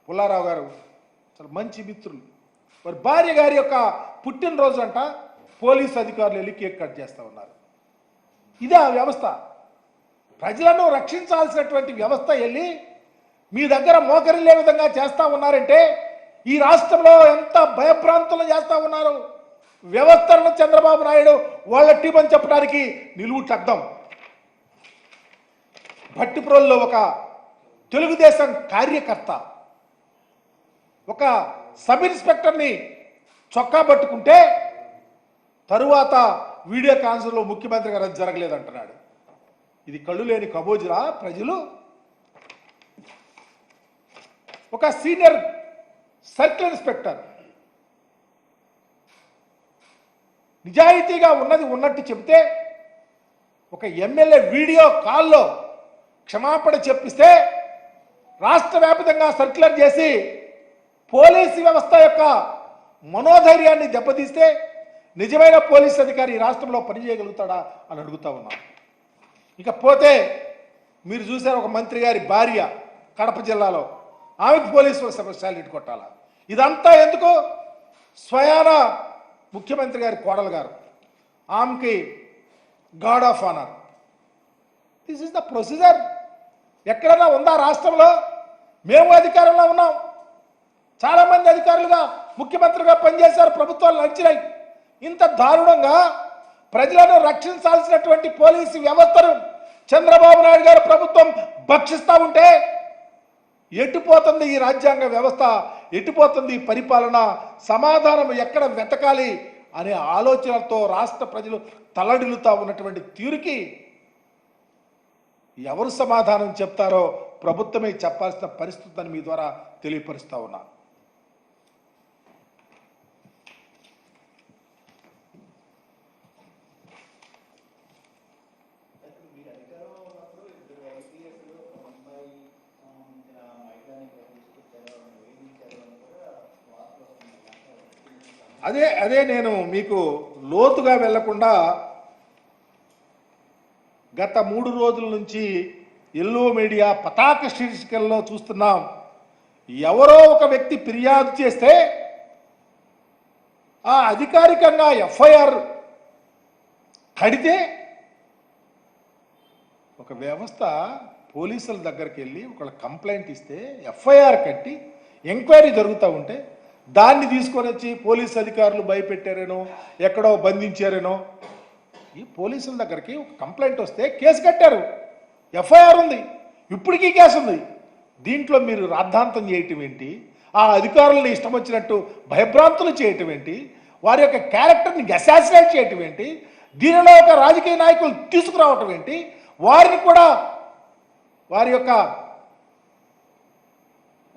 పుల్లారావు గారు చాలా మంచి మిత్రులు. వారి భార్య గారి యొక్క పుట్టినరోజు అంట పోలీసు అధికారులు వెళ్ళి కేక్ కట్ చేస్తూ ఉన్నారు. ఇదే ఆ వ్యవస్థ. ప్రజలను రక్షించాల్సినటువంటి వ్యవస్థ వెళ్ళి మీ దగ్గర మోకరిల్లే విధంగా చేస్తూ ఉన్నారంటే ఈ రాష్ట్రంలో ఎంత భయభ్రాంతులు చేస్తూ ఉన్నారు. వ్యవస్థలను చంద్రబాబు నాయుడు వాళ్ళ టీం అని చెప్పడానికి నిలువుటద్దం. భట్టిప్రోల్లో ఒక తెలుగుదేశం కార్యకర్త ఒక సబ్ ఇన్స్పెక్టర్ని చొక్కా పట్టుకుంటే తరువాత వీడియో కాన్ఫరెన్స్లో ముఖ్యమంత్రి గారు అది జరగలేదంటున్నాడు. ఇది కళ్ళు లేని కబోజులా ప్రజలు? ఒక సీనియర్ సర్కిల్ ఇన్స్పెక్టర్ నిజాయితీగా ఉన్నది ఉన్నట్టు చెబితే ఒక ఎమ్మెల్యే వీడియో కాల్లో క్షమాపణ చెప్పిస్తే రాష్ట్ర వ్యాప్తంగా సర్క్యులర్ చేసి పోలీసు వ్యవస్థ యొక్క మనోధైర్యాన్ని దెబ్బతీస్తే నిజమైన పోలీస్ అధికారి ఈ రాష్ట్రంలో పనిచేయగలుగుతాడా అని అడుగుతా ఉన్నాం. ఇకపోతే మీరు చూసారు ఒక మంత్రి గారి భార్య కడప జిల్లాలో, ఆమెకు పోలీసులు స్పెషాలిటీ కొట్టాలా? ఇదంతా ఎందుకు? స్వయాన ముఖ్యమంత్రి గారి కోడలు గారు, ఆమెకి guard of honour. This is the procedure. ఎక్కడైనా ఉందా రాష్ట్రంలో? మేము అధికారంలో ఉన్నాం, చాలామంది అధికారులుగా ముఖ్యమంత్రిగా పనిచేశారు, ప్రభుత్వాలు నడిచినాయి. ఇంత దారుణంగా ప్రజలను రక్షించాల్సినటువంటి పోలీసు వ్యవస్థను చంద్రబాబు నాయుడు గారు ప్రభుత్వం భక్షిస్తూ ఉంటే ఎటుపోతుంది ఈ రాజ్యాంగ వ్యవస్థ? ఎటుపోతుంది పరిపాలన? సమాధానం ఎక్కడ వెతకాలి అనే ఆలోచనలతో రాష్ట్ర ప్రజలు తల్లడిల్లుతా ఉన్నటువంటి తీరుకి ఎవరు సమాధానం చెప్తారో ప్రభుత్వమే చెప్పాల్సిన పరిస్థితిని మీ ద్వారా తెలియపరుస్తా ఉన్నా. అదే నేను మీకు లోతుగా వెళ్లకుండా గత 3 రోజుల నుంచి ఎల్లో మీడియా పతాక శీర్షికల్లో చూస్తున్నాం. ఎవరో ఒక వ్యక్తి ఫిర్యాదు చేస్తే ఆ అధికారికంగా ఎఫ్ఐఆర్ కడితే ఒక వ్యవస్థ పోలీసుల దగ్గరికి వెళ్ళి ఒక కంప్లైంట్ ఇస్తే ఎఫ్ఐఆర్ కట్టి ఎంక్వైరీ జరుగుతూ ఉంటే దాన్ని తీసుకొని వచ్చి పోలీసు అధికారులు భయపెట్టారేనో ఎక్కడో బంధించారేనో. ఈ పోలీసుల దగ్గరికి ఒక కంప్లైంట్ వస్తే కేసు కట్టారు, ఎఫ్ఐఆర్ ఉంది, ఇప్పటికీ కేసు ఉంది. దీంట్లో మీరు రాద్ధాంతం చేయటం ఏంటి? ఆ అధికారులను ఇష్టం వచ్చినట్టు భయభ్రాంతులు చేయటం ఏంటి? వారి యొక్క క్యారెక్టర్ని అసాసినేట్ చేయటం ఏంటి? దీనిలో ఒక రాజకీయ నాయకులు తీసుకురావటం ఏంటి? వారిని కూడా వారి యొక్క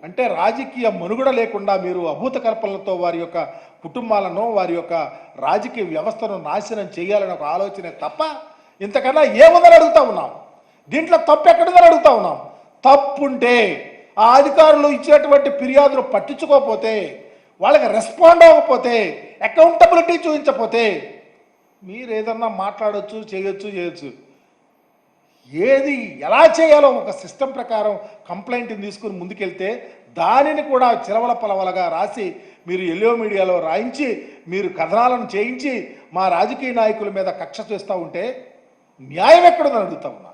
అంటే రాజకీయ మనుగడ లేకుండా మీరు అభూత కల్పనలతో వారి యొక్క కుటుంబాలను వారి యొక్క రాజకీయ వ్యవస్థను నాశనం చేయాలని ఒక ఆలోచనే తప్ప ఇంతకన్నా ఏముందని అడుగుతా ఉన్నాం. దీంట్లో తప్పు ఎక్కడుందని అడుగుతా ఉన్నాం. తప్పుంటే ఆ అధికారులు ఇచ్చినటువంటి ఫిర్యాదులు పట్టించుకోకపోతే, వాళ్ళకి రెస్పాండ్ అవ్వకపోతే, అకౌంటబిలిటీ చూపించకపోతే మీరు ఏదన్నా మాట్లాడచ్చు, చేయొచ్చు. ఏది ఎలా చేయాలో ఒక సిస్టమ్ ప్రకారం కంప్లైంట్ని తీసుకుని ముందుకెళ్తే దానిని కూడా చిలవల పలవలగా రాసి మీరు ఎల్లో మీడియాలో రాయించి మీరు కథనాలను చేయించి మా రాజకీయ నాయకుల మీద కక్ష చేస్తూ ఉంటే న్యాయం ఎక్కడుందని అడుగుతా ఉన్నా.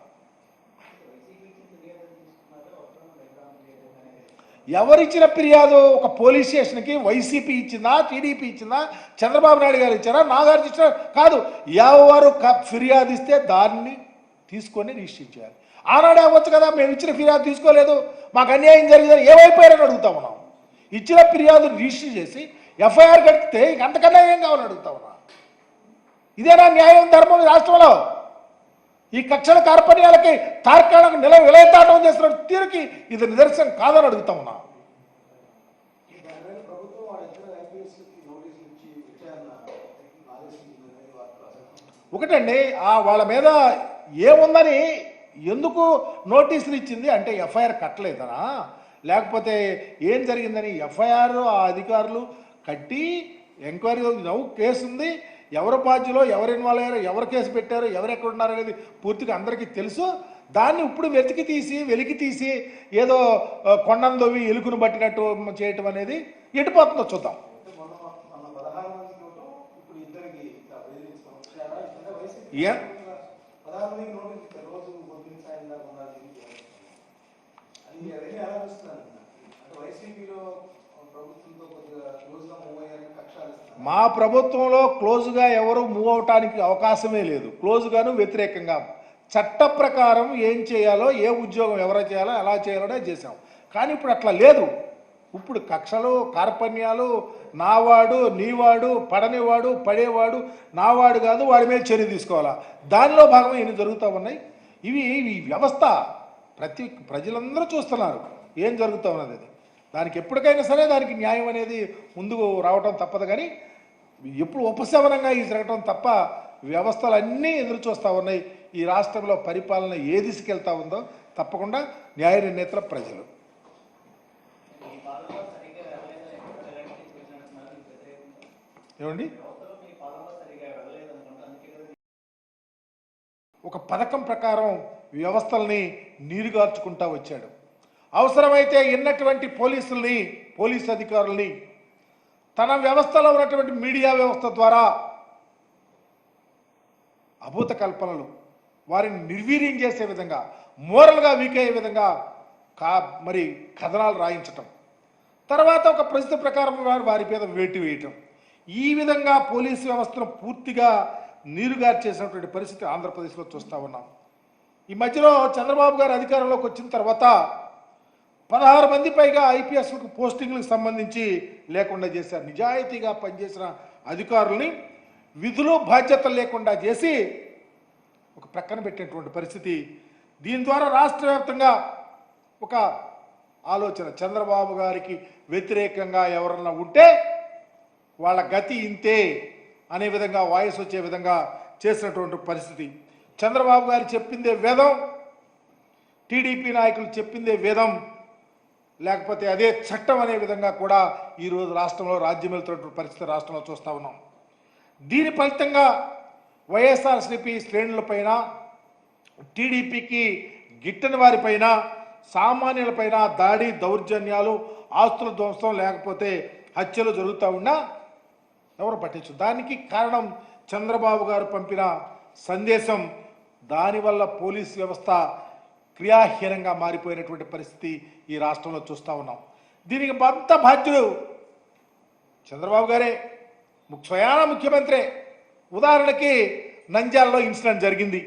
ఎవరిచ్చిన ఫిర్యాదు? ఒక పోలీస్ స్టేషన్కి వైసీపీ ఇచ్చిందా, టీడీపీ ఇచ్చిందా, చంద్రబాబు నాయుడు గారు ఇచ్చారా, నాగార్జున ఇచ్చారా? కాదు, ఎవరు ఫిర్యాదు ఇస్తే దాన్ని తీసుకొని రిజిస్టర్ చేయాలి. ఆనాడే అవ్వచ్చు కదా, మేము ఇచ్చిన ఫిర్యాదు తీసుకోలేదు, మాకు అన్యాయం జరిగిందని ఏమైపోయారని అడుగుతా ఉన్నాం. ఇచ్చిన ఫిర్యాదు రిజిస్టర్ చేసి ఎఫ్ఐఆర్ కడితే అంతకన్నా ఏం కావాలని అడుగుతా ఉన్నా. ఇదేనా న్యాయం, ధర్మం ఈ రాష్ట్రంలో? ఈ కక్షల కార్పణ్యాలకి తార్కాణకు విలయతాటం చేస్తున్న తీరుకి ఇది నిదర్శనం కాదని అడుగుతా ఉన్నా. ఒకటండి, వాళ్ళ మీద ఏముందని ఎందుకు నోటీసులు ఇచ్చింది అంటే ఎఫ్ఐఆర్ కట్టలేదనా, లేకపోతే ఏం జరిగిందని? ఎఫ్ఐఆర్ ఆ అధికారులు కట్టి ఎంక్వైరీ కేసు ఉంది, ఎవరు బాధ్యులో, ఎవరు ఇన్వాల్వ్ అయ్యారో, ఎవరు కేసు పెట్టారో, ఎవరు ఎక్కడ ఉన్నారో అనేది పూర్తిగా అందరికీ తెలుసు. దాన్ని ఇప్పుడు వెలికి తీసి ఏదో కొండందోవి ఎలుకను పట్టినట్టు చేయటం అనేది ఎటుపోతుందో చూద్దాం. మా ప్రభుత్వంలో క్లోజ్గా ఎవరు మూవ్ అవటానికి అవకాశమే లేదు. క్లోజ్గాను వ్యతిరేకంగా చట్ట ప్రకారం ఏం చేయాలో, ఏ ఉద్యోగం ఎవరో చేయాలో ఎలా చేయాలో చేసాం. కానీ ఇప్పుడు అట్లా లేదు. ఇప్పుడు కక్షలు, కార్పణ్యాలు, నావాడు, నీవాడు, పడనివాడు, పడేవాడు, నావాడు కాదు, వాడి మీద చర్య తీసుకోవాలా, దానిలో భాగంగా ఇన్ని జరుగుతూ ఉన్నాయి. ఈ వ్యవస్థ ప్రజలందరూ చూస్తున్నారు ఏం జరుగుతూ ఉన్నది. దానికి ఎప్పటికైనా సరే దానికి న్యాయం అనేది ముందుకు రావటం తప్పదు. కానీ ఎప్పుడు ఉపశమనంగా ఈ జరగటం తప్ప వ్యవస్థలన్నీ ఎదురు చూస్తూ ఉన్నాయి. ఈ రాష్ట్రంలో పరిపాలన ఏ దిశకెళ్తా ఉందో తప్పకుండా న్యాయ నిర్ణేతల ప్రజలు. ఏమండి, ఒక పథకం ప్రకారం వ్యవస్థల్ని నీరుగార్చుకుంటా వచ్చాడు. అవసరమైతే ఎన్నటువంటి పోలీస్ అధికారుల్ని తన వ్యవస్థలో ఉన్నటువంటి మీడియా వ్యవస్థ ద్వారా అభూత కల్పనలు, వారిని నిర్వీర్యం చేసే విధంగా, మోరల్గా వీక్ అయ్యే విధంగా మరి కథనాలు రాయించటం, తర్వాత ఒక పరిస్థితి ప్రకారం వారి మీద వేటు వేయటం, ఈ విధంగా పోలీసు వ్యవస్థను పూర్తిగా నీరుగార్చేసినటువంటి పరిస్థితి ఆంధ్రప్రదేశ్లో చూస్తూ ఉన్నాం. ఈ మధ్యలో చంద్రబాబు గారు అధికారంలోకి వచ్చిన తర్వాత 16 మంది పైగా ఐపీఎస్లకు పోస్టింగ్లకు సంబంధించి లేకుండా చేశారు. నిజాయితీగా పనిచేసిన అధికారుల్ని విధులు బాధ్యతలు లేకుండా చేసి ఒక ప్రక్కన పెట్టినటువంటి పరిస్థితి. దీని ద్వారా రాష్ట్ర వ్యాప్తంగా ఒక ఆలోచన, చంద్రబాబు గారికి వ్యతిరేకంగా ఎవరన్నా ఉంటే వాళ్ళ గతి ఇంతే అనే విధంగా వాయిస్ వచ్చే విధంగా చేసినటువంటి పరిస్థితి. చంద్రబాబు గారు చెప్పిందే వేదం, టీడీపీ నాయకులు చెప్పిందే వేదం, లేకపోతే అదే చట్టం అనే విధంగా కూడా ఈరోజు రాష్ట్రంలో రాజ్యం వెళ్తున్నటువంటి పరిస్థితి రాష్ట్రంలో చూస్తూ ఉన్నాం. దీని ఫలితంగా వైఎస్ఆర్సీపీ శ్రేణులపైన, టీడీపీకి గిట్టని వారిపైన, సామాన్యులపైన దాడి, దౌర్జన్యాలు, ఆస్తుల ధ్వంసం, లేకపోతే హత్యలు జరుగుతూ ఉన్నా ఎవరు పట్టించు. దానికి కారణం చంద్రబాబు గారు పంపిన సందేశం. దానివల్ల పోలీస్ వ్యవస్థ క్రియాహీనంగా మారిపోయినటువంటి పరిస్థితి ఈ రాష్ట్రంలో చూస్తూ ఉన్నాం. దీనికి అంత బాధ్యుడు చంద్రబాబు గారే, స్వయాన ముఖ్యమంత్రే. ఉదాహరణకి నంద్యాలలో ఇన్సిడెంట్ జరిగింది.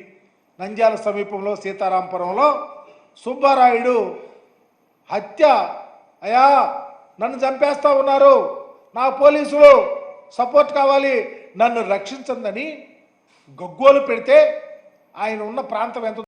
నంద్యాల సమీపంలో సీతారాంపురంలో సుబ్బారాయుడు హత్య, అయ్యా నన్ను చంపేస్తూ ఉన్నారు, నా పోలీసులు సపోర్ట్ కావాలి, నన్ను రక్షించందని గగ్గోలు పెడితే ఆయన ఉన్న ప్రాంతం ఎంత